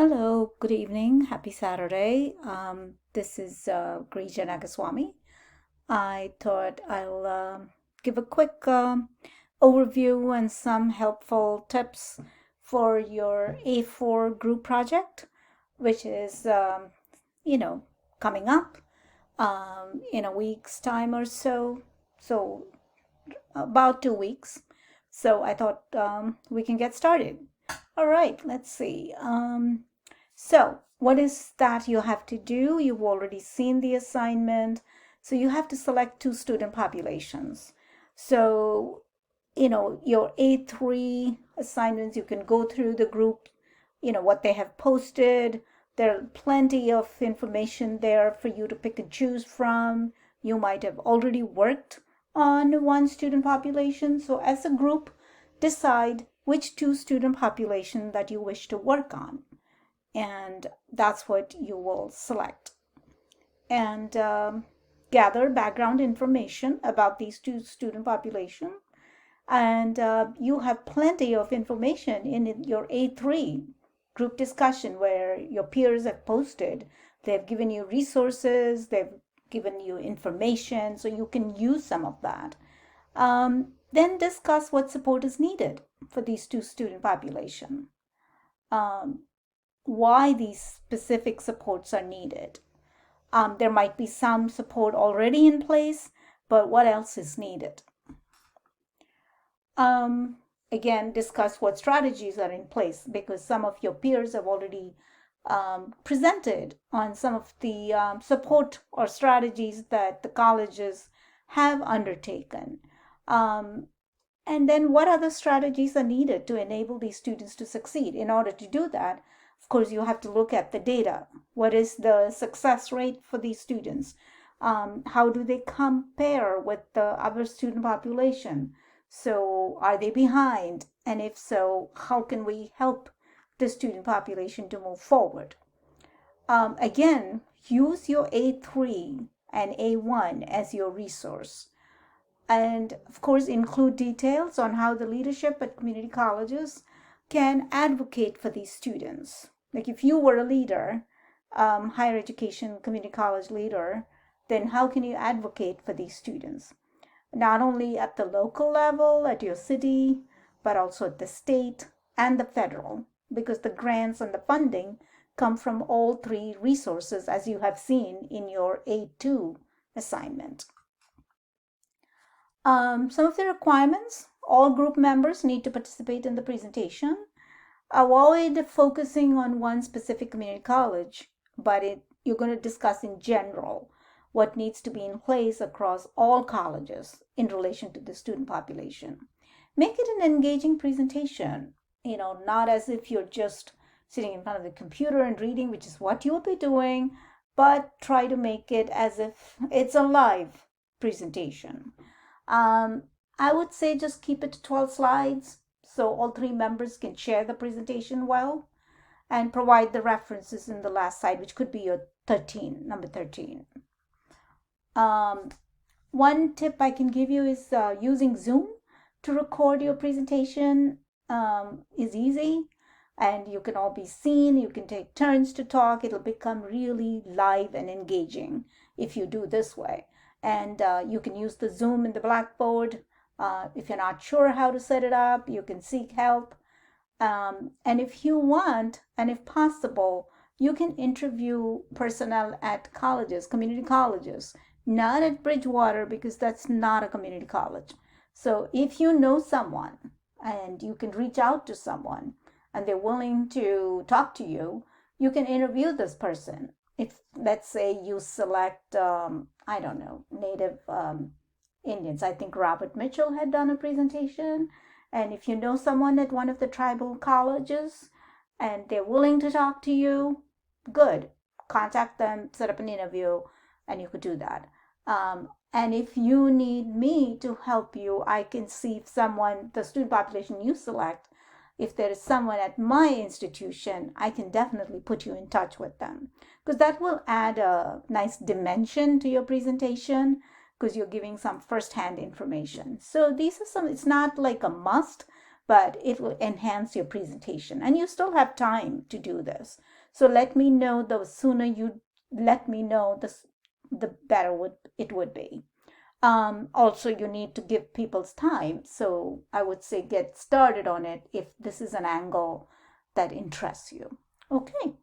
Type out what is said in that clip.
Hello, good evening, happy Saturday. This is Grija Nagaswamy. I thought I'll give a quick overview and some helpful tips for your A4 group project, which is, coming up in a week's time or so. So, about 2 weeks. So, I thought we can get started. All right, let's see. So, what is that you have to do? You've already seen the assignment. So, you have to select two student populations. So, your A3 assignments, you can go through the group, what they have posted. There are plenty of information there for you to pick and choose from. You might have already worked on one student population. So, as a group, decide which two student population that you wish to work on, and that's what you will select. And gather background information about these two student population, and you have plenty of information in your A3 group discussion where your peers have posted. They've given you resources, they've given you information, so you can use some of that. Then discuss what support is needed for these two student population. Why these specific supports are needed. There might be some support already in place, but what else is needed? Again, discuss what strategies are in place, because some of your peers have already presented on some of the support or strategies that the colleges have undertaken. And then what other strategies are needed to enable these students to succeed? In order to do that, of course, you have to look at the data. What is the success rate for these students? How do they compare with the other student population? So are they behind? And if so, how can we help the student population to move forward? Again, use your A3 and A1 as your resource. And of course, include details on how the leadership at community colleges can advocate for these students. Like if you were a leader, higher education community college leader, then how can you advocate for these students? Not only at the local level, at your city, but also at the state and the federal, because the grants and the funding come from all three resources, as you have seen in your A2 assignment. Some of the requirements: all group members need to participate in the presentation. Avoid focusing on one specific community college, but you're going to discuss in general what needs to be in place across all colleges in relation to the student population. Make it an engaging presentation, not as if you're just sitting in front of the computer and reading, which is what you'll be doing, but try to make it as if it's a live presentation. I would say just keep it to 12 slides so all three members can share the presentation well, and provide the references in the last slide, which could be your number 13. One tip I can give you is using Zoom to record your presentation is easy, and you can all be seen. You can take turns to talk. It'll become really live and engaging if you do this way. And you can use the Zoom in the Blackboard. If you're not sure how to set it up, you can seek help. And if you want, and if possible, you can interview personnel at colleges, community colleges, not at Bridgewater, because that's not a community college. So if you know someone and you can reach out to someone and they're willing to talk to you, you can interview this person. If, let's say, you select, I don't know, Native Indians. I think Robert Mitchell had done a presentation. And if you know someone at one of the tribal colleges and they're willing to talk to you, good. Contact them, set up an interview, and you could do that. And if you need me to help you, I can see if someone, the student population you select, if there is someone at my institution, I can definitely put you in touch with them, because that will add a nice dimension to your presentation, because you're giving some firsthand information. So these are some, it's not like a must, but it will enhance your presentation. And you still have time to do this. So let me know, the sooner you let me know, the better it would be. Also, you need to give people's time. So I would say get started on it if this is an angle that interests you. Okay.